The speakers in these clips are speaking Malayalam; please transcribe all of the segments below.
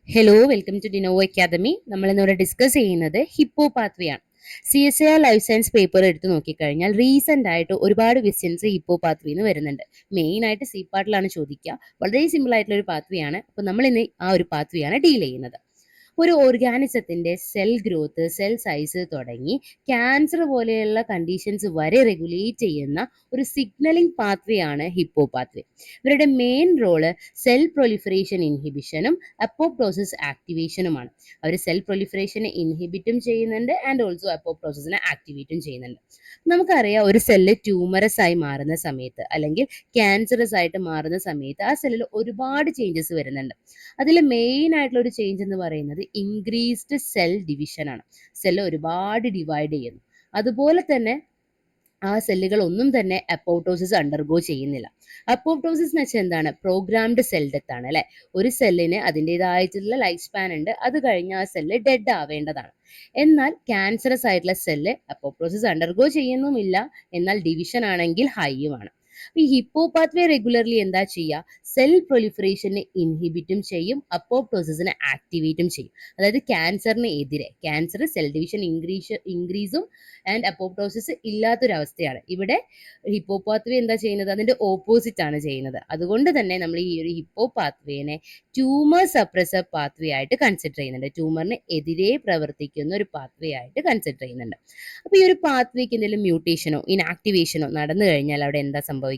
Hello, welcome to Denovo academy. നമ്മൾ ഇന്നിവിടെ ഡിസ്കസ് ചെയ്യുന്നത് ഹിപ്പോ പാത്വേ ആണ്. CSIR ലൈഫ് സയൻസ് പേപ്പർ എടുത്ത് നോക്കിക്കഴിഞ്ഞാൽ റീസെന്റ് ആയിട്ട് ഒരുപാട് ക്വസ്റ്റ്യൻസ് ഹിപ്പോ പാത്വേന്ന് വരുന്നുണ്ട്. മെയിൻ ആയിട്ട് സി പാർട്ടിലാണ് ചോദിക്കുക. വളരെ സിമ്പിൾ ആയിട്ടുള്ള ഒരു പാത്വേ ആണ്. അപ്പോൾ നമ്മൾ ഇന്ന് ആ ഒരു പാത്വേ ആണ് ഡീൽ ചെയ്യുന്നത്. ഒരു ഓർഗാനിസത്തിന്റെ സെൽ ഗ്രോത്ത്, സെൽ സൈസ് തുടങ്ങി ക്യാൻസർ പോലെയുള്ള കണ്ടീഷൻസ് വരെ റെഗുലേറ്റ് ചെയ്യുന്ന ഒരു സിഗ്നലിംഗ് പാത്വേ ആണ് ഹിപ്പോ പാത്വേ. ഇവരുടെ മെയിൻ റോള് സെൽ പ്രൊലിഫറേഷൻ ഇൻഹിബിഷനും അപ്പോപ്ടോസിസ് ആക്ടിവേഷനുമാണ്. അവർ സെൽ പ്രൊലിഫറേഷനെ ഇൻഹിബിറ്റും ചെയ്യുന്നുണ്ട് ആൻഡ് ഓൾസോ അപ്പോപ്ടോസിസിനെ ആക്ടിവേറ്റും ചെയ്യുന്നുണ്ട്. നമുക്കറിയാം, ഒരു സെല്ല് ട്യൂമറസ് ആയി മാറുന്ന സമയത്ത് അല്ലെങ്കിൽ ക്യാൻസറസ് ആയിട്ട് മാറുന്ന സമയത്ത് ആ സെല്ലിൽ ഒരുപാട് ചേഞ്ചസ് വരുന്നുണ്ട്. അതിൽ മെയിൻ ആയിട്ടുള്ള ഒരു ചേഞ്ച് എന്ന് പറയുന്നത് ഇൻക്രീസ്ഡ് സെൽ ഡിവിഷൻ ആണ്. സെല്ല് ഒരുപാട് ഡിവൈഡ് ചെയ്യുന്നു. അതുപോലെ തന്നെ ആ സെല്ലുകൾ ഒന്നും തന്നെ അപ്പോപ്ടോസിസ് അണ്ടർഗോ ചെയ്യുന്നില്ല. അപ്പോപ്ടോസിസ് എന്ന് വെച്ചാൽ എന്താണ്? പ്രോഗ്രാംഡ് സെൽ ഡെത്ത് ആണ് അല്ലെ. ഒരു സെല്ലിന് അതിൻ്റെതായിട്ടുള്ള ലൈഫ് സ്പാൻ ഉണ്ട്. അത് കഴിഞ്ഞ് ആ സെല്ല് ഡെഡ് ആവേണ്ടതാണ്. എന്നാൽ ക്യാൻസറസ് ആയിട്ടുള്ള സെല്ല് അപ്പോപ്ടോസിസ് അണ്ടർഗോ ചെയ്യുന്നുമില്ല, എന്നാൽ ഡിവിഷൻ ആണെങ്കിൽ ഹൈയുമാണ്. ഈ ഹിപ്പോ പാത്വേ റെഗുലർലി എന്താ ചെയ്യുക? സെൽ പ്രൊലിഫറേഷനെ ഇൻഹിബിറ്റും ചെയ്യും, അപ്പോപ്ടോസിസിനെ ആക്ടിവേറ്റും ചെയ്യും. അതായത് ക്യാൻസറിന് എതിരെ, ക്യാൻസർ സെൽ ഡിവിഷൻ ഇൻക്രീസും ആൻഡ് അപ്പോപ്ടോസിസ് ഇല്ലാത്തൊരവസ്ഥയാണ്. ഇവിടെ ഹിപ്പോ പാത്വേ എന്താ ചെയ്യുന്നത്? അതിന്റെ ഓപ്പോസിറ്റ് ആണ് ചെയ്യുന്നത്. അതുകൊണ്ട് തന്നെ നമ്മൾ ഈ ഒരു ഹിപ്പോ പാത്വേനെ ട്യൂമർ സപ്രസർ പാത്വേ ആയിട്ട് കൺസിഡർ ചെയ്യുന്നുണ്ട്. ട്യൂമറിന് എതിരെ പ്രവർത്തിക്കുന്ന ഒരു പാത്വേ ആയിട്ട് കൺസിഡർ ചെയ്യുന്നുണ്ട്. അപ്പൊ ഈ ഒരു പാത്വേക്ക് എന്തെങ്കിലും മ്യൂട്ടേഷനോ ഇൻആക്ടിവേഷനോ നടന്നു കഴിഞ്ഞാൽ അവിടെ എന്താ സംഭവിക്കുക?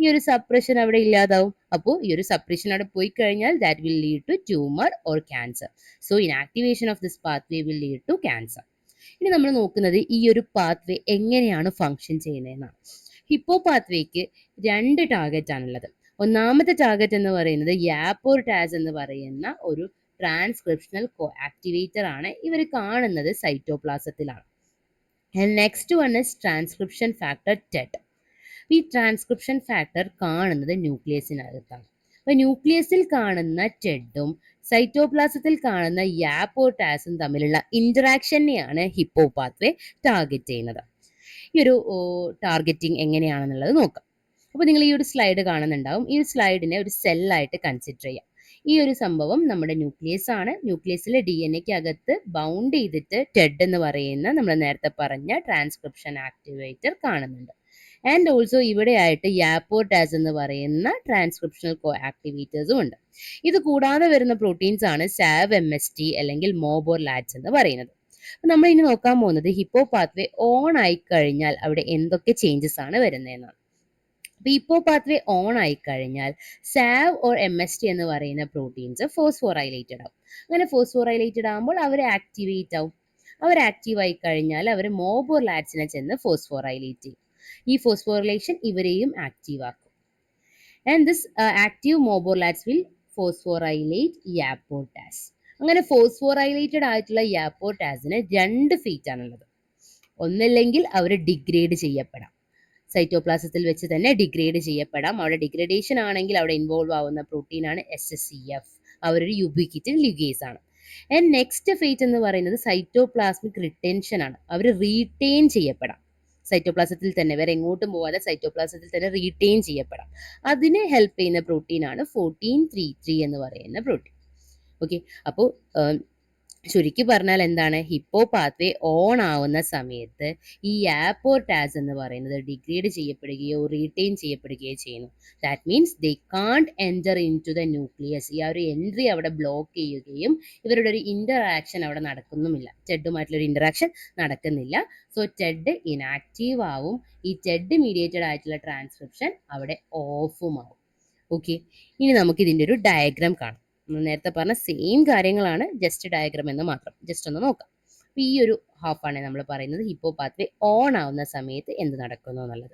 ഈ ഒരു സപ്രഷൻ അവിടെ ഇല്ലാതാവും. അപ്പോൾ ഈ ഒരു സപ്രഷൻ അവിടെ പോയി കഴിഞ്ഞാൽ that will lead to tumour or cancer. So inactivation of this pathway will lead to cancer. ഇനി നമ്മൾ നോക്കുന്നത് ഈ ഒരു പാത്വേ എങ്ങനെയാണ് ഫങ്ഷൻ ചെയ്യുന്നതെന്നാണ്. ഹിപ്പോ പാത്വേക്ക് 2 ടാർഗറ്റ് ആണുള്ളത്. ഒന്നാമത്തെ ടാർഗറ്റ് എന്ന് പറയുന്നത് യാപ്പോർട്ടാസ് എന്ന് പറയുന്ന ഒരു ട്രാൻസ്ക്രിപ്ഷണൽ കോ ആക്ടിവേറ്റർ ആണ്. ഇവർ കാണുന്നത് സൈറ്റോപ്ലാസത്തിലാണ്. And next one is transcription factor TED. ഈ ട്രാൻസ്ക്രിപ്ഷൻ ഫാക്ടർ കാണുന്നത് ന്യൂക്ലിയസിനകത്താണ്. അപ്പൊ ന്യൂക്ലിയസിൽ കാണുന്ന ടെഡും സൈറ്റോപ്ലാസത്തിൽ കാണുന്ന യാപ്പോർട്ടാസും തമ്മിലുള്ള ഇന്ററാക്ഷനെയാണ് ഹിപ്പോ പാത്വേ ടാർഗറ്റ് ചെയ്യുന്നത്. ഈ ഒരു ടാർഗറ്റിംഗ് എങ്ങനെയാണെന്നുള്ളത് നോക്കാം. അപ്പോൾ നിങ്ങൾ ഈ ഒരു സ്ലൈഡ് കാണുന്നുണ്ടാവും. ഈ സ്ലൈഡിനെ ഒരു സെല്ലായിട്ട് കൺസിഡർ ചെയ്യാം. ഈ ഒരു സംഭവം നമ്മുടെ ന്യൂക്ലിയസ് ആണ്. ന്യൂക്ലിയസിലെ DNA അകത്ത് ബൗണ്ട് ചെയ്തിട്ട് ടെഡ് എന്ന് പറയുന്ന നമ്മൾ നേരത്തെ പറഞ്ഞ ട്രാൻസ്ക്രിപ്ഷൻ ആക്ടിവേറ്റർ കാണുന്നുണ്ട്. ആൻഡ് ഓൾസോ ഇവിടെയായിട്ട് യാപ്പോർട്ടാസ് എന്ന് പറയുന്ന ട്രാൻസ്ക്രിപ്ഷണൽ കോ ആക്ടിവേറ്റേഴ്സും ഉണ്ട്. ഇത് കൂടാതെ വരുന്ന പ്രോട്ടീൻസ് ആണ് SAV-MST അല്ലെങ്കിൽ മോബോർലാറ്റ്സ് എന്ന് പറയുന്നത്. നമ്മൾ ഇനി നോക്കാൻ പോകുന്നത് ഹിപ്പോ പാത്വേ ഓൺ ആയി കഴിഞ്ഞാൽ അവിടെ എന്തൊക്കെ ചേഞ്ചസ് ആണ് വരുന്നതെന്നാണ്. അപ്പൊ ഹിപ്പോ പാത്വേ ഓൺ ആയി കഴിഞ്ഞാൽ സാവ് ഓർ MST എന്ന് പറയുന്ന പ്രോട്ടീൻസ് ഫോസ്ഫോറൈലേറ്റഡ് ആവും. അങ്ങനെ ഫോസ്ഫോറൈലേറ്റഡ് ആകുമ്പോൾ അവർ ആക്ടിവേറ്റ് ആവും. അവർ ആക്റ്റീവ് ആയി കഴിഞ്ഞാൽ അവർ മോബോർലാറ്റ്സിനെ ചെന്ന് ഫോസ്ഫോറൈലേറ്റ് ചെയ്യും. ഈ ഫോസ്ഫോറിലേഷൻ ഇവരെയും ആക്റ്റീവ് ആക്കും. And this active MOB or LATS will phosphorylate YAP or TAZ. അങ്ങനെ ഫോസ്ഫോറൈലേറ്റഡ് ആയിട്ടുള്ള യാപ്പോർട്ടാസിന് 2 ഫേറ്റ് ആണുള്ളത്. ഒന്നില്ലെങ്കിൽ അവർ ഡിഗ്രേഡ് ചെയ്യപ്പെടാം, സൈറ്റോപ്ലാസത്തിൽ വെച്ച് തന്നെ ഡിഗ്രേഡ് ചെയ്യപ്പെടാം. അവിടെ ഡിഗ്രഡേഷൻ ആണെങ്കിൽ അവിടെ ഇൻവോൾവ് ആവുന്ന പ്രോട്ടീനാണ് SSCF. അവരൊരു യുബിക്വിറ്റിൻ ലിഗേസ് ആണ്. ആൻഡ് നെക്സ്റ്റ് ഫേറ്റ് എന്ന് പറയുന്നത് സൈറ്റോപ്ലാസ്മിക് റിട്ടൻഷൻ ആണ്. അവർ റീറ്റെയിൻ ചെയ്യപ്പെടാം സൈറ്റോപ്ലാസത്തിൽ തന്നെ, വേറെ എങ്ങോട്ടും പോവാതെ സൈറ്റോപ്ലാസത്തിൽ തന്നെ റീറ്റെയിൻ ചെയ്യപ്പെടാം. അതിനെ ഹെൽപ്പ് ചെയ്യുന്ന പ്രോട്ടീനാണ് 1433 എന്ന് പറയുന്ന പ്രോട്ടീൻ. ഓക്കെ, അപ്പോൾ ചുരുക്കി പറഞ്ഞാൽ എന്താണ്? ഹിപ്പോ പാത്വേ ഓൺ ആവുന്ന സമയത്ത് ഈ യാപ്പോർട്ടാസ് എന്ന് പറയുന്നത് ഡിഗ്രേഡ് ചെയ്യപ്പെടുകയോ റീറ്റെയിൻ ചെയ്യപ്പെടുകയോ ചെയ്യുന്നു. That means they can't enter into the nucleus. ഈ ആ ഒരു എൻട്രി അവിടെ ബ്ലോക്ക് ചെയ്യുകയും ഇവരുടെ ഒരു ഇന്ററാക്ഷൻ അവിടെ നടക്കുന്നുമില്ല. ടെഡുമായിട്ടുള്ളൊരു ഇന്ററാക്ഷൻ നടക്കുന്നില്ല. സോ ടെഡ് ഇനാക്റ്റീവ് ആവും. ഈ ടെഡ് മീഡിയേറ്റഡ് ആയിട്ടുള്ള ട്രാൻസ്ക്രിപ്ഷൻ അവിടെ ഓഫും ആവും. ഓക്കെ, ഇനി നമുക്ക് ഇതിൻ്റെ ഒരു ഡയഗ്രാം കാണാം. നേരത്തെ പറഞ്ഞ സെയിം കാര്യങ്ങളാണ്, ജസ്റ്റ് ഡയഗ്രാം എന്ന് മാത്രം. ജസ്റ്റ് ഒന്ന് നോക്കാം. അപ്പൊ ഈ ഒരു ഹാഫാണ് നമ്മൾ പറയുന്നത് ഹിപ്പോ പാത്വേ ഓൺ ആവുന്ന സമയത്ത് എന്ത് നടക്കുന്നു എന്നുള്ളത്.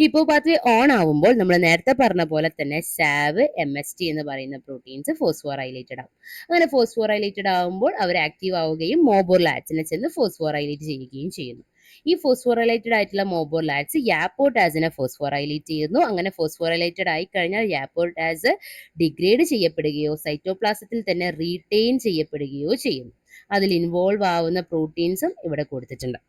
ഹിപ്പോ പാത്വേ ഓൺ ആവുമ്പോൾ നമ്മൾ നേരത്തെ പറഞ്ഞ പോലെ തന്നെ സാവ് MST എന്ന് പറയുന്ന പ്രോട്ടീൻസ് ഫോസ്ഫോറൈലേറ്റഡ് ആവും. അങ്ങനെ ഫോസ്ഫോറൈലേറ്റഡ് ആവുമ്പോൾ അവർ ആക്റ്റീവ് ആവുകയും മോബോർലാറ്റ്സിനെ ചെന്ന് ഫോസ്ഫോറൈലേറ്റ് ചെയ്യുകയും ചെയ്യുന്നു. ഈ ഫോസ്ഫോറൈലേറ്റഡ് ആയിട്ടുള്ള മോബോർലാറ്റ്സ് യാപ്പോർട്ടാസിനെ ഫോസ്ഫോറൈലേറ്റ് ചെയ്യുന്നു. അങ്ങനെ ഫോസ്ഫോറൈലേറ്റഡ് ആയി കഴിഞ്ഞാൽ യാപ്പോർട്ടാസ് ഡിഗ്രേഡ് ചെയ്യപ്പെടുകയോ സൈറ്റോപ്ലാസത്തിൽ തന്നെ റീറ്റെയിൻ ചെയ്യപ്പെടുകയോ ചെയ്യുന്നു. അതിൽ ഇൻവോൾവ് ആവുന്ന പ്രോട്ടീൻസും ഇവിടെ കൊടുത്തിട്ടുണ്ട്.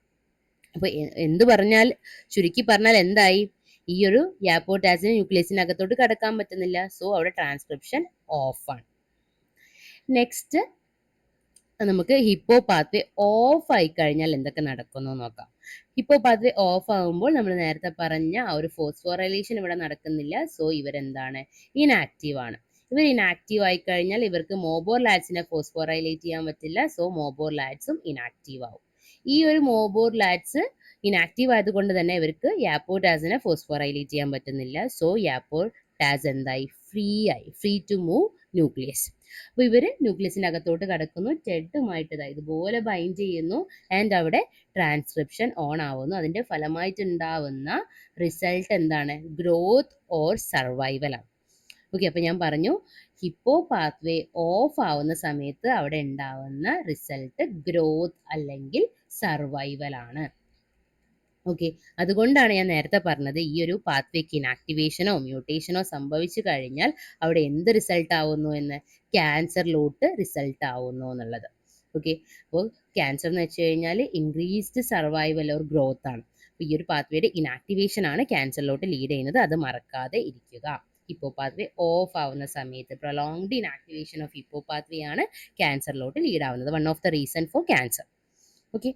അപ്പൊ എന്ത് പറഞ്ഞാൽ, ചുരുക്കി പറഞ്ഞാൽ എന്തായി? ഈ ഒരു യാപ്പോർട്ടാസിന് ന്യൂക്ലിയസിനകത്തോട്ട് കടക്കാൻ പറ്റുന്നില്ല. സോ അവിടെ ട്രാൻസ്ക്രിപ്ഷൻ ഓഫ് ആണ്. നെക്സ്റ്റ് നമുക്ക് ഹിപ്പോ പാത്വേ ഓഫ് ആയി കഴിഞ്ഞാൽ എന്തൊക്കെ നടക്കുന്നു നോക്കാം. ഹിപ്പോ പാത്വേ ഓഫ് ആകുമ്പോൾ നമ്മൾ നേരത്തെ പറഞ്ഞ ആ ഒരു ഫോസ്ഫോറൈലേഷൻ ഇവിടെ നടക്കുന്നില്ല. സോ ഇവരെന്താണ്, ഇനാക്റ്റീവ് ആണ്. ഇവർ ഇനാക്റ്റീവ് ആയി കഴിഞ്ഞാൽ ഇവർക്ക് മോബോർ ലാഡ്സിനെ ഫോസ്ഫോറൈലേറ്റ് ചെയ്യാൻ പറ്റില്ല. സോ മോബോർ ലാഡ്സും ഇനാക്റ്റീവ് ആവും. ഈ ഒരു മോബോർ ലാഡ്സ് ഇനാക്റ്റീവ് ആയതുകൊണ്ട് തന്നെ ഇവർക്ക് യാപ്പോടാസിനെ ഫോസ്ഫോറൈലേറ്റ് ചെയ്യാൻ പറ്റുന്നില്ല. സോ യാപ്പോടാസ് എന്തായി, ഫ്രീ ടു മൂവ് ന്യൂക്ലിയസ്. അപ്പോൾ ഇവര് ന്യൂക്ലിയസിന്റെ അകത്തോട്ട് കടക്കുന്നു, ടെഡുമായിട്ട് ഇതുപോലെ ബൈൻഡ് ചെയ്യുന്നു, ആൻഡ് അവിടെ ട്രാൻസ്ക്രിപ്ഷൻ ഓൺ ആവുന്നു. അതിന്റെ ഫലമായിട്ട് ഉണ്ടാവുന്ന റിസൾട്ട് എന്താണ്, ഗ്രോത്ത് ഓർ സർവൈവൽ ആണ്. ഓക്കെ, അപ്പൊ ഞാൻ പറഞ്ഞു ഹിപ്പോ പാത്വേ ഓഫ് ആവുന്ന സമയത്ത് അവിടെ ഉണ്ടാവുന്ന റിസൾട്ട് ഗ്രോത്ത് അല്ലെങ്കിൽ സർവൈവൽ ആണ്. ഓക്കെ, അതുകൊണ്ടാണ് ഞാൻ നേരത്തെ പറഞ്ഞത് ഈ ഒരു പാത്വേക്ക് ഇനാക്ടിവേഷനോ മ്യൂട്ടേഷനോ സംഭവിച്ചു കഴിഞ്ഞാൽ അവിടെ എന്ത് റിസൾട്ട് ആവുന്നു എന്ന്, ക്യാൻസറിലോട്ട് റിസൾട്ട് ആവുന്നു എന്നുള്ളത്. ഓക്കെ, അപ്പോൾ ക്യാൻസർ എന്ന് വെച്ച് കഴിഞ്ഞാൽ ഇൻക്രീസ്ഡ് സർവൈവൽ ഓർ ഗ്രോത്ത് ആണ്. അപ്പോൾ ഈ ഒരു പാത്വേയുടെ ഇനാക്ടിവേഷൻ ആണ് ക്യാൻസറിലോട്ട് ലീഡ് ചെയ്യുന്നത്, അത് മറക്കാതെ ഇരിക്കുക. ഹിപ്പോ പാത്വേ ഓഫ് ആവുന്ന സമയത്ത് prolonged inactivation of Hippo pathway ആണ് ക്യാൻസറിലോട്ട് ലീഡ് ആവുന്നത്, one of the reason for cancer. Okay,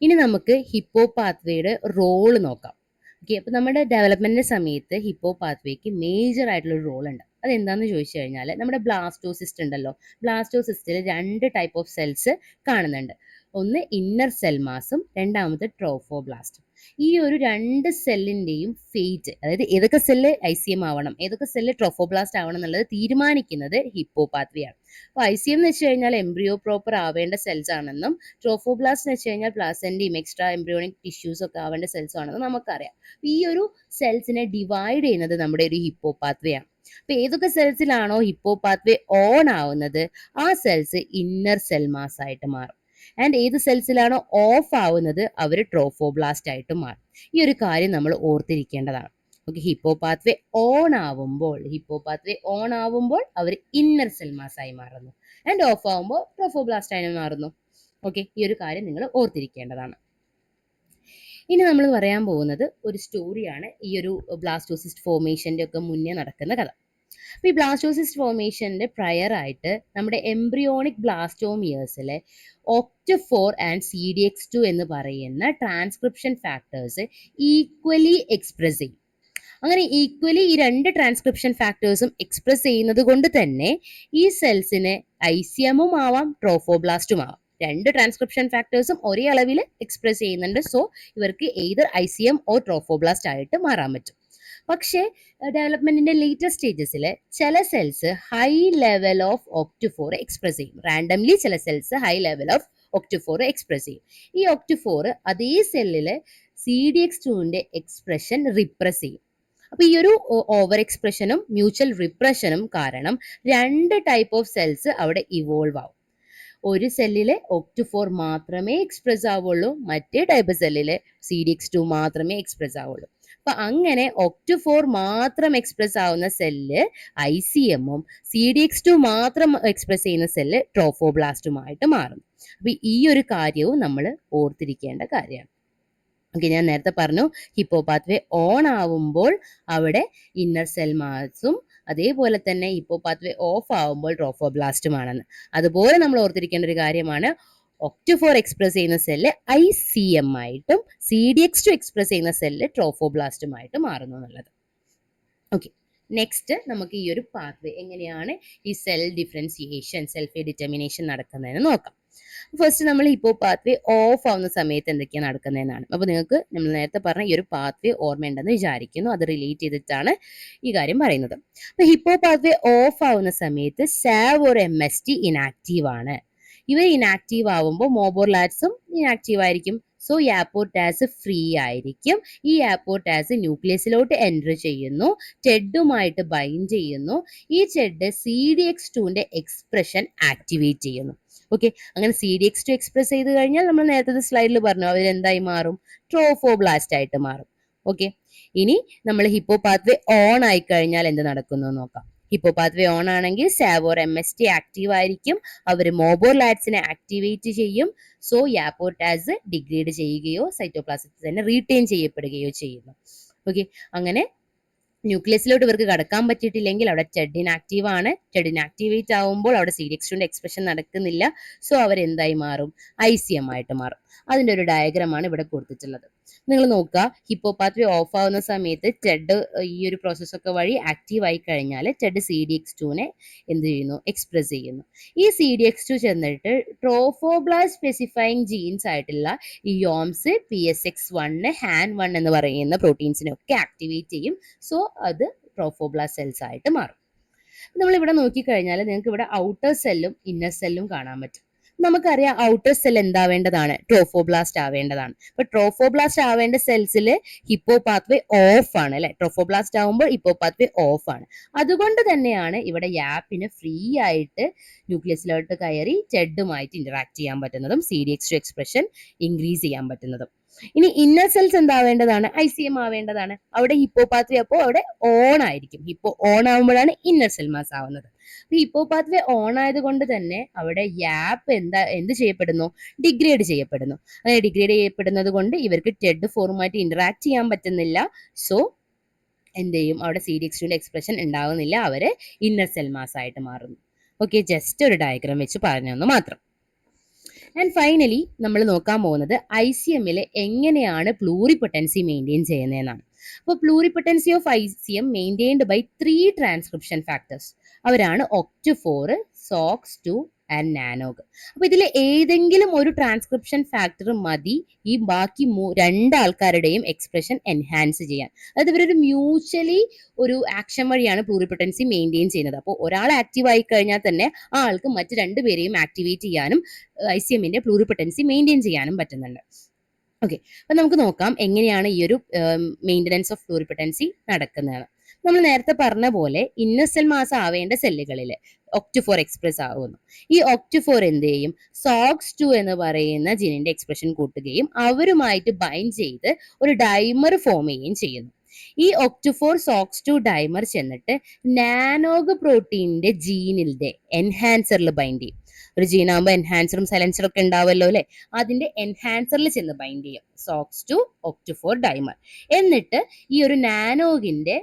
ഇനി നമുക്ക് ഹിപ്പോ പാത്വേയുടെ റോള് നോക്കാം. ഓക്കെ, അപ്പോൾ നമ്മുടെ ഡെവലപ്മെന്റിന്റെ സമയത്ത് ഹിപ്പോ പാത്വേക്ക് മേജർ ആയിട്ടുള്ള ഒരു റോൾ ഉണ്ട്. അതെന്താണെന്ന് ചോദിച്ചു കഴിഞ്ഞാൽ, നമ്മുടെ ബ്ലാസ്റ്റോസിസ്റ്റ് ഉണ്ടല്ലോ, ബ്ലാസ്റ്റോസിസ്റ്റിൽ 2 ടൈപ്പ് ഓഫ് സെൽസ് കാണുന്നുണ്ട്. ഒന്ന് ഇന്നർ സെൽ മാസും രണ്ടാമത് ട്രോഫോബ്ലാസ്റ്റും. ഈ ഒരു 2 സെല്ലിന്റെയും ഫേറ്റ്, അതായത് ഏതൊക്കെ സെല്ല് ICM ആവണം, ഏതൊക്കെ സെല്ല് ട്രോഫോബ്ലാസ്റ്റ് ആവണം എന്നുള്ളത് തീരുമാനിക്കുന്നത് ഹിപ്പോ പാത്വേ ആണ്. അപ്പോൾ ICM എന്ന് വെച്ച് കഴിഞ്ഞാൽ എംബ്രിയോ പ്രോപ്പർ ആവേണ്ട സെൽസ് ആണെന്നും ട്രോഫോബ്ലാസ്റ്റ് എന്ന് വെച്ച് കഴിഞ്ഞാൽ പ്ലാസന്റയും എക്സ്ട്രാ എംബ്രിയോണിക് ടിഷ്യൂസ് ഒക്കെ ആവേണ്ട സെൽസ് ആണെന്നും നമുക്കറിയാം. ഈ ഒരു സെൽസിനെ ഡിവൈഡ് ചെയ്യുന്നത് നമ്മുടെ ഒരു ഹിപ്പോ പാത്വേ ആണ്. അപ്പൊ ഏതൊക്കെ സെൽസിലാണോ ഹിപ്പോ പാത്വേ ഓൺ ആവുന്നത് ആ സെൽസ് ഇന്നർ സെൽ മാസ് ആയിട്ട് മാറും. ആൻഡ് ഏത് സെൽസിലാണോ ഓഫ് ആവുന്നത് അവർ ട്രോഫോബ്ലാസ്റ്റ് ആയിട്ട് മാറും. ഈ ഒരു കാര്യം നമ്മൾ ഓർത്തിരിക്കേണ്ടതാണ്. ഓക്കെ, ഹിപ്പോ പാത്വേ ഓൺ ആവുമ്പോൾ അവർ ഇന്നർ സെൽ മാസ് ആയി മാറുന്നു, ആൻഡ് ഓഫ് ആവുമ്പോൾ ട്രോഫോബ്ലാസ്റ്റ് ആയി മാറുന്നു. ഓക്കെ, ഈ ഒരു കാര്യം നിങ്ങൾ ഓർത്തിരിക്കേണ്ടതാണ്. ഇനി നമ്മൾ പറയാൻ പോകുന്നത് ഒരു സ്റ്റോറിയാണ്, ഈ ഒരു ബ്ലാസ്റ്റോസിസ്റ്റ് ഫോർമേഷന്റെ ഒക്കെ മുന്നേ നടക്കുന്ന കഥ. അപ്പോൾ ഈ ബ്ലാസ്റ്റോസിസ്റ്റ് ഫോർമേഷന്റെ പ്രയർ ആയിട്ട് നമ്മുടെ എംബ്രിയോണിക് ബ്ലാസ്റ്റോമിയേഴ്സിലെ OCT4 ആൻഡ് CDX2 എന്ന് പറയുന്ന ട്രാൻസ്ക്രിപ്ഷൻ ഫാക്ടേഴ്സ് ഈക്വലി എക്സ്പ്രസ് ചെയ്യും. അങ്ങനെ ഈക്വലി ഈ 2 ട്രാൻസ്ക്രിപ്ഷൻ ഫാക്ടേഴ്സും എക്സ്പ്രസ് ചെയ്യുന്നത് കൊണ്ട് തന്നെ ഈ സെൽസിന് ICM-ഉം ആവാം ട്രോഫോബ്ലാസ്റ്റും ആവാം. 2 ട്രാൻസ്ക്രിപ്ഷൻ ഫാക്ടേഴ്സും ഒരേ അളവിൽ എക്സ്പ്രസ് ചെയ്യുന്നുണ്ട്. സോ ഇവർക്ക് എയ്തർ ICM ഓർ ട്രോഫോബ്ലാസ്റ്റ് ആയിട്ട് മാറാൻ പറ്റും. പക്ഷേ ഡെവലപ്മെന്റിന്റെ ലേറ്റസ്റ്റ് സ്റ്റേജസിൽ ചില cells high level of OCT4 express ചെയ്യും. റാൻഡംലി ചില cells high level of OCT4 express ചെയ്യും. ഈ OCT4 അതേ സെല്ലില് CDX2ന്റെ എക്സ്പ്രഷൻ റിപ്രസ് ചെയ്യും. അപ്പൊ ഈ ഒരു ഓവർ എക്സ്പ്രഷനും മ്യൂച്വൽ റിപ്രഷനും കാരണം 2 ടൈപ്പ് ഓഫ് സെൽസ് അവിടെ ഇവോൾവ് ആവും. ഒരു സെല്ലിലെ OCT4 മാത്രമേ എക്സ്പ്രസ് ആവുള്ളൂ, മറ്റേ ടൈപ്പ് സെല്ലിലെ CDX2 മാത്രമേ എക്സ്പ്രസ് ആവുള്ളൂ. അപ്പൊ അങ്ങനെ OCT4 മാത്രം എക്സ്പ്രസ് ആവുന്ന സെല്ല് ICM-ഉം CDX2 മാത്രം എക്സ്പ്രസ് ചെയ്യുന്ന സെല്ല് ട്രോഫോബ്ലാസ്റ്റുമായിട്ട് മാറും. അപ്പൊ ഈ ഒരു കാര്യവും നമ്മൾ ഓർത്തിരിക്കേണ്ട കാര്യമാണ്. ഓക്കെ, ഞാൻ നേരത്തെ പറഞ്ഞു ഹിപ്പോ പാത്വേ ഓൺ ആവുമ്പോൾ അവിടെ ഇന്നർ സെൽ മാസും അതേപോലെ തന്നെ ഹിപ്പോ പാത്വേ ഓഫ് ആവുമ്പോൾ ട്രോഫോബ്ലാസ്റ്റുമാണെന്ന്. അതുപോലെ നമ്മൾ ഓർത്തിരിക്കേണ്ട ഒരു കാര്യമാണ് OCT4 എക്സ്പ്രസ് ചെയ്യുന്ന സെല്ല് ICM ആയിട്ടും CDX2 എക്സ്പ്രസ് ചെയ്യുന്ന സെല്ല് ട്രോഫോബ്ലാസ്റ്റുമായിട്ട് മാറുന്നു എന്നുള്ളത്. ഓക്കെ, നെക്സ്റ്റ് നമുക്ക് ഈ ഒരു പാത്വേ എങ്ങനെയാണ് ഈ സെൽ ഡിഫറൻസിയേഷൻ, സെൽഫ് ഡിറ്റർമിനേഷൻ നടക്കുന്നതെന്ന് നോക്കാം. ഫസ്റ്റ് നമ്മൾ ഹിപ്പോ പാത്വേ ഓഫ് ആവുന്ന സമയത്ത് എന്തൊക്കെയാണ് നടക്കുന്നതെന്നാണ്. അപ്പോൾ നിങ്ങൾക്ക് നമ്മൾ നേരത്തെ പറഞ്ഞ ഈ ഒരു പാത്വേ ഓർമ്മയുണ്ടെന്ന് വിചാരിക്കുന്നു, അത് റിലേറ്റ് ചെയ്തിട്ടാണ് ഈ കാര്യം പറയുന്നത്. അപ്പോൾ ഹിപ്പോ പാത്വേ ഓഫ് ആവുന്ന സമയത്ത് സാവ് ഓർ MST ഇനാക്റ്റീവ് ആണ്. ഇവർ ഇനാക്റ്റീവ് ആവുമ്പോൾ മോബോർലാറ്റ്സും ഇനാക്റ്റീവ് ആയിരിക്കും. സോ യാപ്പോടാസ് ഫ്രീ ആയിരിക്കും. ഈ യാപ്പോടാസ് ന്യൂക്ലിയസിലോട്ട് എൻറ്റർ ചെയ്യുന്നു, ടെഡുമായിട്ട് ബൈൻഡ് ചെയ്യുന്നു. ഈ ടെഡ് CDX2ന്റെ എക്സ്പ്രഷൻ ആക്ടിവേറ്റ് ചെയ്യുന്നു. ഓക്കെ, അങ്ങനെ CDX2 എക്സ്പ്രസ് ചെയ്ത് കഴിഞ്ഞാൽ നമ്മൾ നേരത്തെ സ്ലൈഡിൽ പറഞ്ഞു അവരെന്തായി മാറും, ട്രോഫോബ്ലാസ്റ്റ് ആയിട്ട് മാറും. ഓക്കെ, ഇനി നമ്മൾ ഹിപ്പോ പാത്വേ ഓൺ ആയി കഴിഞ്ഞാൽ എന്ത് നടക്കുന്നു നോക്കാം. ഹിപ്പോ പാത്വേ ഓൺ ആണെങ്കിൽ സാവ് ഓർ MST ആക്റ്റീവ് ആയിരിക്കും. അവർ മോബോർലാറ്റ്സിനെ ആക്ടിവേറ്റ് ചെയ്യും. സോ യാപ്പോടാസ് ഡിഗ്രേഡ് ചെയ്യുകയോ സൈറ്റോപ്ലാസത്തിൽ തന്നെ റീറ്റെയിൻ ചെയ്യപ്പെടുകയോ ചെയ്യുന്നു. ഓക്കെ, അങ്ങനെ ന്യൂക്ലിയസിലോട്ട് ഇവർക്ക് കടക്കാൻ പറ്റിയിട്ടില്ലെങ്കിൽ അവിടെ ടെഡ് ഇനാക്റ്റീവ് ആണ്. ടെഡ് ഇനാക്ടിവേറ്റ് ആവുമ്പോൾ അവിടെ CDX2ന്റെ എക്സ്പ്രഷൻ നടക്കുന്നില്ല. സോ അവരെന്തായി മാറും? ICM ആയിട്ട് മാറും. അതിന്റെ ഒരു ഡയഗ്രമാണ് ഇവിടെ കൊടുത്തിട്ടുള്ളത്. നിങ്ങൾ നോക്കുക, ഹിപ്പോപാത്വേ ഓഫ് ആവുന്ന സമയത്ത് ടെഡ് ഈ ഒരു പ്രോസസ്സൊക്കെ വഴി ആക്റ്റീവ് ആയി കഴിഞ്ഞാൽ ടെഡ് CDX2നെ എന്ത് ചെയ്യുന്നു? എക്സ്പ്രസ് ചെയ്യുന്നു. ഈ CDX2 ചെന്നിട്ട് ട്രോഫോബ്ലാസ്റ്റ് സ്പെസിഫൈങ് ജീൻസ് ആയിട്ടുള്ള ഈ യോംസ്, PSX1, HAN1 എന്ന് പറയുന്ന പ്രോട്ടീൻസിനെ ഒക്കെ ആക്ടിവേറ്റ് ചെയ്യും. സോ അത് ട്രോഫോബ്ലാസ്റ്റ് സെൽസ് ആയിട്ട് മാറും. നമ്മളിവിടെ നോക്കിക്കഴിഞ്ഞാൽ നിങ്ങൾക്ക് ഇവിടെ ഔട്ടർ സെല്ലും ഇന്നർ സെല്ലും കാണാൻ പറ്റും. നമുക്കറിയാം ഔട്ടർ സെൽ എന്താവേണ്ടതാണ്? ട്രോഫോബ്ലാസ്റ്റ് ആവേണ്ടതാണ്. അപ്പൊ ട്രോഫോബ്ലാസ്റ്റ് ആവേണ്ട സെൽസിൽ ഹിപ്പോ പാത്വേ ഓഫ് ആണ് അല്ലെ. ട്രോഫോബ്ലാസ്റ്റ് ആവുമ്പോൾ ഹിപ്പോ പാത്വേ ഓഫ് ആണ്. അതുകൊണ്ട് തന്നെയാണ് ഇവിടെ യാപ്പിന് ഫ്രീ ആയിട്ട് ന്യൂക്ലിയസിലോട്ട് കയറി ടെഡുമായിട്ട് ഇന്ററാക്ട് ചെയ്യാൻ പറ്റുന്നതും CDX2 എക്സ്പ്രഷൻ ഇൻക്രീസ് ചെയ്യാൻ പറ്റുന്നതും. ഇനി ഇന്നർ സെൽസ് എന്താവേണ്ടതാണ്? ICM ആവേണ്ടതാണ്. അവിടെ ഹിപ്പോപാത്വേ അപ്പോൾ അവിടെ ഓൺ ആയിരിക്കും. ഹിപ്പോ ഓൺ ആവുമ്പോഴാണ് ഇന്നർ സെൽ മാസ് ആവുന്നത്. ഹിപ്പോപാത്വേ ഓൺ ആയതുകൊണ്ട് തന്നെ അവിടെ യാപ്പ് എന്ത് ചെയ്യപ്പെടുന്നു? ഡിഗ്രേഡ് ചെയ്യപ്പെടുന്നു. അതായത് ഡിഗ്രേഡ് ചെയ്യപ്പെടുന്നത് കൊണ്ട് ഇവർക്ക് ടെഡ് ഫോറുമായിട്ട് ഇന്ററാക്ട് ചെയ്യാൻ പറ്റുന്നില്ല. സോ എന്ത് ചെയ്യും? അവിടെ CDX2ന്റെ എക്സ്പ്രഷൻ ഉണ്ടാവുന്നില്ല. അവര് ഇന്നർ സെൽ മാസ് ആയിട്ട് മാറുന്നു. ഓക്കെ, ജസ്റ്റ് ഒരു ഡയഗ്രാം വെച്ച് പറഞ്ഞു തന്നു മാത്രം. ആൻഡ് ഫൈനലി നമ്മൾ നോക്കാൻ പോകുന്നത് ICMൽ എങ്ങനെയാണ് പ്ലൂറിപൊട്ടൻസി മെയിൻറ്റെയിൻ ചെയ്യുന്നതെന്നാണ്. അപ്പോൾ pluripotency of ICM maintained by 3 transcription factors. അവരാണ് OCT4, SOX2 ആൻഡ് നാനോഗ്. അപ്പോൾ ഇതിൽ ഏതെങ്കിലും ഒരു ട്രാൻസ്ക്രിപ്ഷൻ ഫാക്ടർ മതി ഈ ബാക്കി 2 ആൾക്കാരുടെയും എക്സ്പ്രഷൻ എൻഹാൻസ് ചെയ്യാൻ. അതായത് ഇവരൊരു മ്യൂച്വലി ഒരു ആക്ഷൻ വഴിയാണ് പ്ലൂറിപൊട്ടൻസി മെയിൻറ്റെയിൻ ചെയ്യുന്നത്. അപ്പോൾ ഒരാൾ ആക്റ്റീവ് ആയി കഴിഞ്ഞാൽ തന്നെ ആ ആൾക്ക് മറ്റ് 2 പേരെയും ആക്ടിവേറ്റ് ചെയ്യാനും ICMന്റെ പ്ലൂറിപൊട്ടൻസി മെയിൻറ്റെയിൻ ചെയ്യാനും പറ്റുന്നുണ്ട്. ഓക്കെ, അപ്പൊ നമുക്ക് നോക്കാം എങ്ങനെയാണ് ഈ ഒരു മെയിൻ്റനൻസ് ഓഫ് പ്ലൂറിപൊട്ടൻസി നടക്കുന്നതാണ്. നമ്മൾ നേരത്തെ പറഞ്ഞ പോലെ ഇന്നർ സെൽ മാസ് ആവേണ്ട സെല്ലുകളിൽ OCT4 എക്സ്പ്രസ് ആവുന്നു. ഈ OCT4 എന്ത് ചെയ്യും? SOX2 എന്ന് പറയുന്ന ജീനിന്റെ എക്സ്പ്രഷൻ കൂട്ടുകയും അവരുമായിട്ട് ബൈൻഡ് ചെയ്ത് ഒരു ഡൈമർ ഫോം ചെയ്യുകയും ചെയ്യുന്നു. ഈ OCT4 SOX2 ഡൈമർ ചെന്നിട്ട് നാനോഗ് പ്രോട്ടീനിന്റെ ജീനിന്റെ എൻഹാൻസറിൽ ബൈൻഡ് ചെയ്യും. ഒരു ജീനാകുമ്പോൾ എൻഹാൻസറും സൈലൻസറും ഒക്കെ ഉണ്ടാവുമല്ലോ അല്ലെ. അതിന്റെ എൻഹാൻസറിൽ ചെന്ന് ബൈൻഡ് ചെയ്യും SOX2 OCT4 ഡൈമർ. എന്നിട്ട് ഈ ഒരു നാനോഗിന്റെ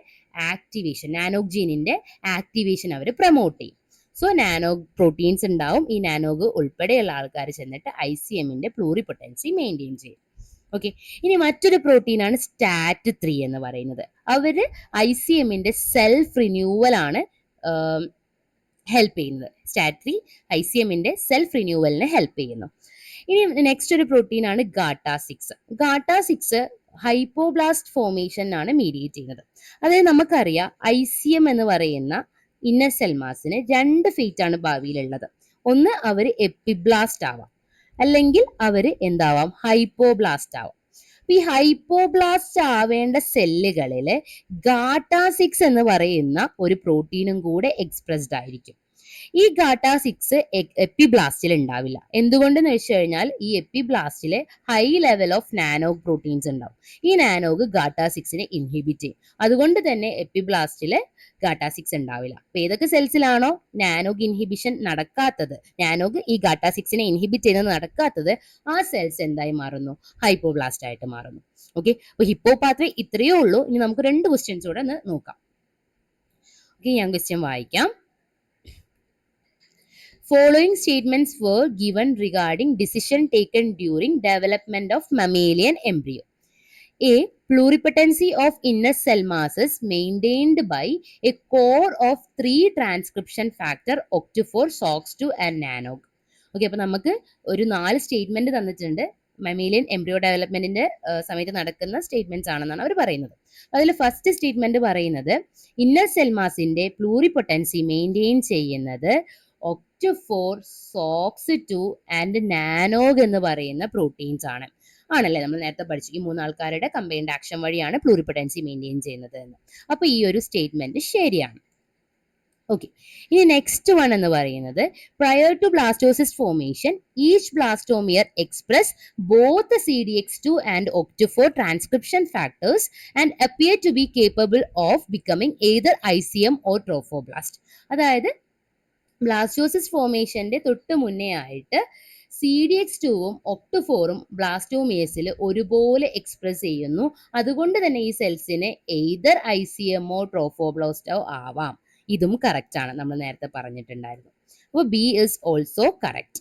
ആക്ടിവേഷൻ, നാനോഗ് ജീനിന്റെ ആക്ടിവേഷൻ അവർ പ്രൊമോട്ട് ചെയ്യും. സോ നാനോഗ് പ്രോട്ടീൻസ് ഉണ്ടാവും. ഈ നാനോഗ് ഉൾപ്പെടെയുള്ള ആൾക്കാർ ചെന്നിട്ട് ICMന്റെ പ്ലൂറിപൊട്ടൻസി മെയിൻറ്റെയിൻ ചെയ്യും. ഓക്കെ, ഇനി മറ്റൊരു പ്രോട്ടീനാണ് STAT3 എന്ന് പറയുന്നത്. അവര് ICMന്റെ സെൽഫ് റിന്യൂവൽ ആണ് ഹെൽപ്പ് ചെയ്യുന്നത്. STAT3 ICMന്റെ സെൽഫ് റിന്യൂവലിനെ ഹെൽപ്പ് ചെയ്യുന്നു. ഇനി നെക്സ്റ്റ് ഒരു പ്രോട്ടീൻ ആണ് GATA6. GATA6 ഹൈപ്പോബ്ലാസ്റ്റ് ഫോർമേഷൻ ആണ് മീഡിയേറ്റ് ചെയ്യുന്നത്. അതായത് നമുക്കറിയാം ICM എന്ന് പറയുന്ന ഇന്നർ സെൽ മാസിന് 2 ഫേറ്റ് ആണ് ഭാവിയിലുള്ളത്. ഒന്ന് അവർ എപ്പിബ്ലാസ്റ്റ് ആവാം, അല്ലെങ്കിൽ അവർ എന്താവാം? ഹൈപ്പോബ്ലാസ്റ്റ് ആവാം. ഈ ഹൈപ്പോബ്ലാസ്റ്റ് ആവേണ്ട സെല്ലുകളിൽ GATA6 എന്ന് പറയുന്ന ഒരു പ്രോട്ടീനും കൂടെ എക്സ്പ്രസ്ഡ് ആയിരിക്കും. ഈ GATA6 എപ്പിബ്ലാസ്റ്റിൽ ഉണ്ടാവില്ല. എന്തുകൊണ്ടെന്ന് വെച്ച് കഴിഞ്ഞാൽ ഈ എപ്പിബ്ലാസ്റ്റിലെ ഹൈ ലെവൽ ഓഫ് നാനോഗ് പ്രോട്ടീൻസ് ഉണ്ടാവും. ഈ നാനോഗ് GATA6നെ ഇൻഹിബിറ്റ് ചെയ്യും. അതുകൊണ്ട് തന്നെ എപ്പിബ്ലാസ്റ്റിലെ GATA6 ഉണ്ടാവില്ല. അപ്പൊ ഏതൊക്കെ സെൽസിലാണോ നാനോഗ് ഇൻഹിബിഷൻ നടക്കാത്തത്, നാനോഗ് ഈ GATA6നെ ഇൻഹിബിറ്റ് ചെയ്യുന്നത് നടക്കാത്തത്, ആ സെൽസ് എന്തായി മാറുന്നു? ഹൈപ്പോബ്ലാസ്റ്റ് ആയിട്ട് മാറുന്നു. ഓക്കെ, അപ്പൊ ഹിപ്പോപാത്വേ ഇത്രയേ ഉള്ളൂ. ഇനി നമുക്ക് 2 ക്വസ്റ്റ്യൻസ് കൂടെ ഒന്ന് നോക്കാം. ഓക്കെ, ഞാൻ ക്വസ്റ്റ്യൻ വായിക്കാം. Following statements were given regarding decision taken during development of mammalian embryo. A. Pluripotency of inner cell masses maintained by a core of 3 transcription factor OCT4, SOX2 and NANOG. Okay, അപ്പൊ നമുക്ക് ഒരു 4 സ്റ്റേറ്റ്മെന്റ് തന്നിട്ടുണ്ട്. മമീലിയൻ എംബ്രിയോ ഡെവലപ്മെന്റിന്റെ സമയത്ത് നടക്കുന്ന സ്റ്റേറ്റ്മെന്റ്സ് ആണെന്നാണ് അവർ പറയുന്നത്. അതിൽ ഫസ്റ്റ് സ്റ്റേറ്റ്മെന്റ് പറയുന്നത് ഇന്നർ സെൽ മാസിന്റെ പ്ലൂറിപൊട്ടൻസി മെയിൻറ്റെയിൻ ചെയ്യുന്നത് OCT4, SOX2 ആൻഡ് നാനോഗ് എന്ന് പറയുന്ന പ്രോട്ടീൻസ് ആണല്ലേ. നമ്മൾ നേരത്തെ പഠിച്ചു ഈ 3 ആൾക്കാരുടെ കമ്പൈൻഡ് ആക്ഷൻ വഴിയാണ് പ്ലൂറിപൊട്ടൻസി മെയിൻറ്റെയിൻ ചെയ്യുന്നത് എന്ന്. അപ്പൊ ഈ ഒരു സ്റ്റേറ്റ്മെന്റ് ശരിയാണ്. ഓക്കെ, ഇനി നെക്സ്റ്റ് വൺ എന്ന് പറയുന്നത് prior to blastocyst formation each blastomere express both CDX2 and OCT4 transcription factors and appear to be capable of becoming either ICM or trophoblast. അതായത് ബ്ലാസ്റ്റോസിസ് ഫോർമേഷന്റെ തൊട്ട് മുന്നേ ആയിട്ട് CDX2ഉം OCT4ഉം ബ്ലാസ്റ്റോമിയസിൽ ഒരുപോലെ എക്സ്പ്രസ് ചെയ്യുന്നു. അതുകൊണ്ട് തന്നെ ഈ സെൽസിന് എയ്തർ ICMോ ട്രോഫോബ്ലാസ്റ്റോ ആവാം. ഇതും കറക്റ്റ് ആണ്, നമ്മൾ നേരത്തെ പറഞ്ഞിട്ടുണ്ടായിരുന്നു. അപ്പോൾ ബി ഇസ് ഓൾസോ കറക്റ്റ്.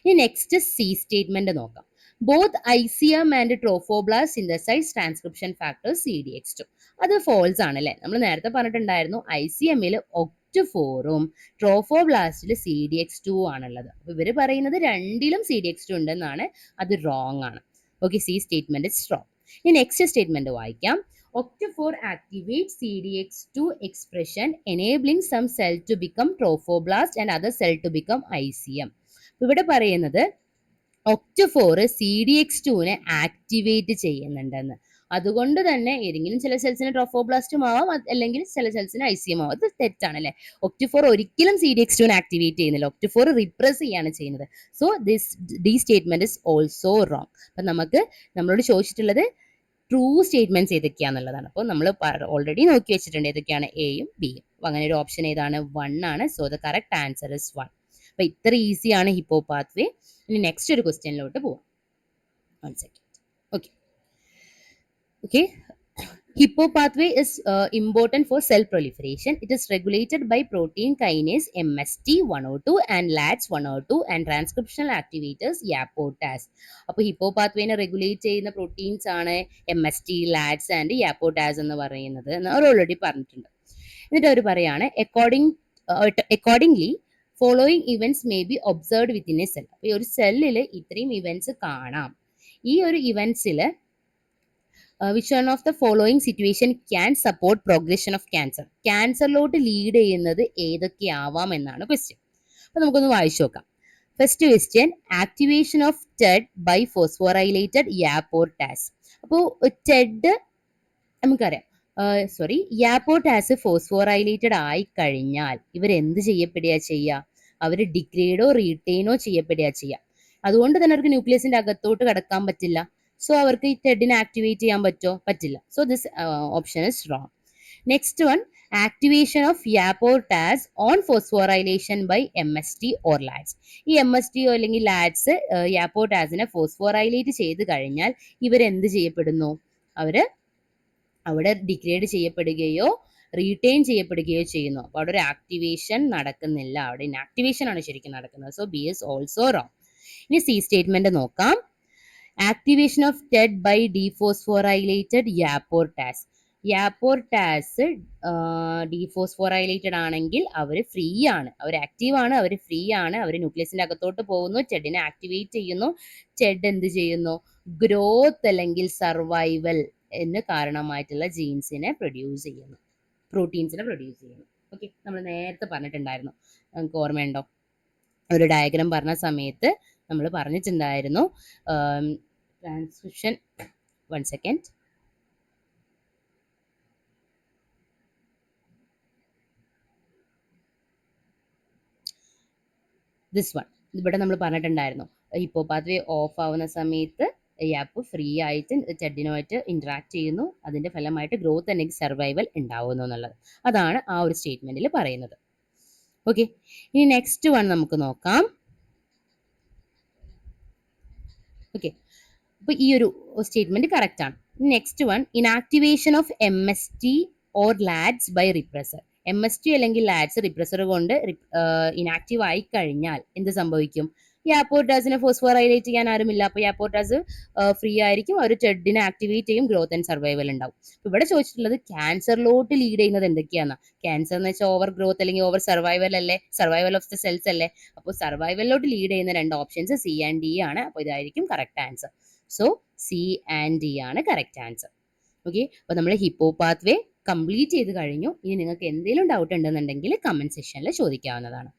ഇനി നെക്സ്റ്റ് സി സ്റ്റേറ്റ്മെന്റ് നോക്കാം. Both ICM and trophoblast synthesise transcription factor CDX2. അത് ഫോൾസ് ആണ് അല്ലേ? നമ്മൾ നേരത്തെ പറഞ്ഞിട്ടുണ്ടായിരുന്നു ICMൽ OCT4ഉം ട്രോഫോബ്ലാസ്റ്റിൽ CDX2 ആണുള്ളത്. അപ്പൊ ഇവര് പറയുന്നത് രണ്ടിലും CDX2 ഉണ്ടെന്നാണ്. അത് റോങ് ആണ്. Okay, C statement is wrong. ഇനി നെക്സ്റ്റ് സ്റ്റേറ്റ്മെന്റ് വായിക്കാം. OCT4 activates CDX2 expression, enabling some cell to become trophoblast and other cell to become ICM. ഇവിടെ പറയുന്നത് OCT4 CDX2നെ ആക്ടിവേറ്റ് ചെയ്യുന്നുണ്ടെന്ന്. അതുകൊണ്ട് തന്നെ ഏതെങ്കിലും ചില സെൽസിന് ട്രോഫോബ്ലാസ്റ്റും ആവാം, അല്ലെങ്കിൽ ചില സെൽസിന് ICM ആവാം. അത് തെറ്റാണ് അല്ലേ? OCT4 ഒരിക്കലും CDX2നെ ആക്ടിവേറ്റ് ചെയ്യുന്നില്ല. OCT4 റിപ്രസ് ചെയ്യാണ് ചെയ്യുന്നത്. So D statement is also wrong. അപ്പൊ നമുക്ക് നമ്മളോട് ചോദിച്ചിട്ടുള്ളത് ട്രൂ സ്റ്റേറ്റ്മെന്റ്സ് ഏതൊക്കെയാണെന്നുള്ളതാണ്. അപ്പോൾ നമ്മൾ ഓൾറെഡി നോക്കി വെച്ചിട്ടുണ്ട് ഏതൊക്കെയാണ് എയും ബിയും. അങ്ങനെ ഒരു ഓപ്ഷൻ ഏതാണ്? 1 ആണ്. So the correct answer is 1. അപ്പൊ ഇത്ര ഈസിയാണ് ഹിപ്പോ പാത്വേ. ഇനി നെക്സ്റ്റ് ഒരു ക്വസ്റ്റ്യനിലോട്ട് പോവാം. 1 second. Okay okay. Hippo pathway is important for cell proliferation. It is regulated by protein kinase MST102 and LATS102 and transcriptional activators YAPOTAZ. അപ്പോൾ ഹിപ്പോ പാത്വേനെ റെഗുലേറ്റ് ചെയ്യുന്ന പ്രോട്ടീൻസ് ആണ് MST, LATS ആൻഡ് YAPOTAZ എന്ന് പറയുന്നത് എന്ന് അവർ ഓൾറെഡി പറഞ്ഞിട്ടുണ്ട്. എന്നിട്ട് അവർ പറയാണ് accordingly following events may be observed within a cell. അപ്പോൾ ഈ ഒരു സെല്ലിൽ ഇത്രയും ഇവന്റ്സ് കാണാം. ഈ ഒരു ഇവന്റ്സിൽ which one of the following situation can support progression of cancer? ക്യാൻസറിലോട്ട് ലീഡ് ചെയ്യുന്നത് ഏതൊക്കെയാവാം എന്നാണ് ക്വസ്റ്റ്യൻ. അപ്പൊ നമുക്കൊന്ന് വായിച്ചു നോക്കാം. First question, activation of TED by phosphorylated YAP or TAZ. അപ്പോൾ TED നമുക്കറിയാം, യാപോർട്ടാസ് ഫോസ്ഫോറൈലേറ്റഡ് ആയി കഴിഞ്ഞാൽ ഇവർ എന്ത് ചെയ്യപ്പെടുക ചെയ്യുക? അവർ ഡിഗ്രേഡോ റീറ്റെയിനോ ചെയ്യപ്പെടുക ചെയ്യുക. അതുകൊണ്ട് തന്നെ അവർക്ക് ന്യൂക്ലിയസിന്റെ അകത്തോട്ട് കടക്കാൻ പറ്റില്ല. സോ അവർക്ക് ഈ TEDനെ ആക്ടിവേറ്റ് ചെയ്യാൻ പറ്റില്ല. So this option is wrong. Next one, activation of YAP or TAZ on phosphorylation by MST or LATS. ഈ MST അല്ലെങ്കിൽ ലാറ്റ്സ് യാപോർട്ടാസിനെ ഫോസ്ഫോറൈലേറ്റ് ചെയ്ത് കഴിഞ്ഞാൽ ഇവരെന്ത് ചെയ്യപ്പെടുന്നു? അവര് അവിടെ ഡിഗ്രേഡ് ചെയ്യപ്പെടുകയോ റീറ്റെയിൻ ചെയ്യപ്പെടുകയോ ചെയ്യുന്നു. അപ്പോൾ അവിടെ ഒരു ആക്ടിവേഷൻ നടക്കുന്നില്ല, അവിടെ ഇനാക്ടിവേഷൻ ആണ് ശരിക്കും നടക്കുന്നത്. So B is also wrong. ഇനി സി സ്റ്റേറ്റ്മെന്റ് നോക്കാം. Activation of TED by dephosphorylated YAP or TAZ. YAP or TAZ dephosphorylated ആണെങ്കിൽ അവർ ഫ്രീ ആണ്, അവർ ആക്റ്റീവ് ആണ്, അവർ ഫ്രീ ആണ്, അവർ ന്യൂക്ലിയസിന്റെ അകത്തോട്ട് പോകുന്നു, TEDനെ ആക്ടിവേറ്റ് ചെയ്യുന്നു. TED എന്ത് ചെയ്യുന്നു? ഗ്രോത്ത് അല്ലെങ്കിൽ സർവൈവൽ എന്ന് കാരണമായിട്ടുള്ള ജീൻസിനെ പ്രൊഡ്യൂസ് ചെയ്യുന്നു, പ്രോട്ടീൻസിനെ പ്രൊഡ്യൂസ് ചെയ്യുന്നു. ഓക്കെ, നമ്മൾ നേരത്തെ പറഞ്ഞിട്ടുണ്ടായിരുന്നു, നമുക്ക് ഓർമ്മയുണ്ടോ? ഒരു ഡയഗ്രാം പറഞ്ഞ സമയത്ത് നമ്മൾ പറഞ്ഞിട്ടുണ്ടായിരുന്നു ട്രാൻസ്ക്രിപ്ഷൻ. 1 സെക്കൻഡ്. ദിസ് വൺ ഇവിടെ നമ്മൾ പറഞ്ഞിട്ടുണ്ടായിരുന്നു, ഹിപ്പോ പാത്വേ ഓഫ് ആവുന്ന സമയത്ത് യാപ്പ് ഫ്രീ ആയിട്ട് TEDനുമായിട്ട് ഇന്ററാക്ട് ചെയ്യുന്നു, അതിന്റെ ഫലമായിട്ട് ഗ്രോത്ത് അല്ലെങ്കിൽ സർവൈവൽ ഉണ്ടാവുന്നു എന്നുള്ളത്. അതാണ് ആ ഒരു സ്റ്റേറ്റ്മെന്റിൽ പറയുന്നത്. ഓക്കെ, ഇനി നെക്സ്റ്റ് വൺ നമുക്ക് നോക്കാം. ഓക്കെ, അപ്പൊ ഈ ഒരു സ്റ്റേറ്റ്മെന്റ് കറക്റ്റ് ആണ്. Next one, inactivation of MST or LATS by repressor. MST അല്ലെങ്കിൽ ലാറ്റ്സ് റിപ്രസർ കൊണ്ട് ഇനാക്റ്റീവ് ആയി കഴിഞ്ഞാൽ എന്ത് സംഭവിക്കും? യാപോർട്ടാസിനെ ഫോസ്ഫോറൈലേറ്റ് ചെയ്യാൻ ആരുമില്ല, അപ്പൊ യാപോർട്ടാസ് ഫ്രീ ആയിരിക്കും, അവർ TEDനെ ആക്ടിവേറ്റ് ചെയ്യും, ഗ്രോത്ത് ആൻഡ് സർവൈവൽ ഉണ്ടാവും. ഇവിടെ ചോദിച്ചിട്ടുള്ളത് ക്യാൻസറിലോട്ട് ലീഡ് ചെയ്യുന്നത് എന്തൊക്കെയാണ്? ക്യാൻസർ എന്ന് വെച്ചാൽ ഓവർ ഗ്രോത്ത് അല്ലെങ്കിൽ ഓവർ സർവൈവൽ അല്ലേ, സർവൈവൽ ഓഫ് ദ സെൽസ് അല്ലേ. അപ്പോൾ സർവൈവലിലോട്ട് ലീഡ് ചെയ്യുന്ന രണ്ട് ഓപ്ഷൻസ് C ആൻഡ് D ആണ്. അപ്പോൾ ഇതായിരിക്കും correct answer. So C and D ആണ് കറക്റ്റ് ആൻസർ. ഓക്കെ, അപ്പോൾ നമ്മൾ ഹിപ്പോ പാത്വേ കംപ്ലീറ്റ് ചെയ്ത് കഴിഞ്ഞു. ഇനി നിങ്ങൾക്ക് എന്തെങ്കിലും ഡൗട്ട് ഉണ്ടെന്നുണ്ടെങ്കിൽ കമന്റ് സെക്ഷനിൽ ചോദിക്കാവുന്നതാണ്.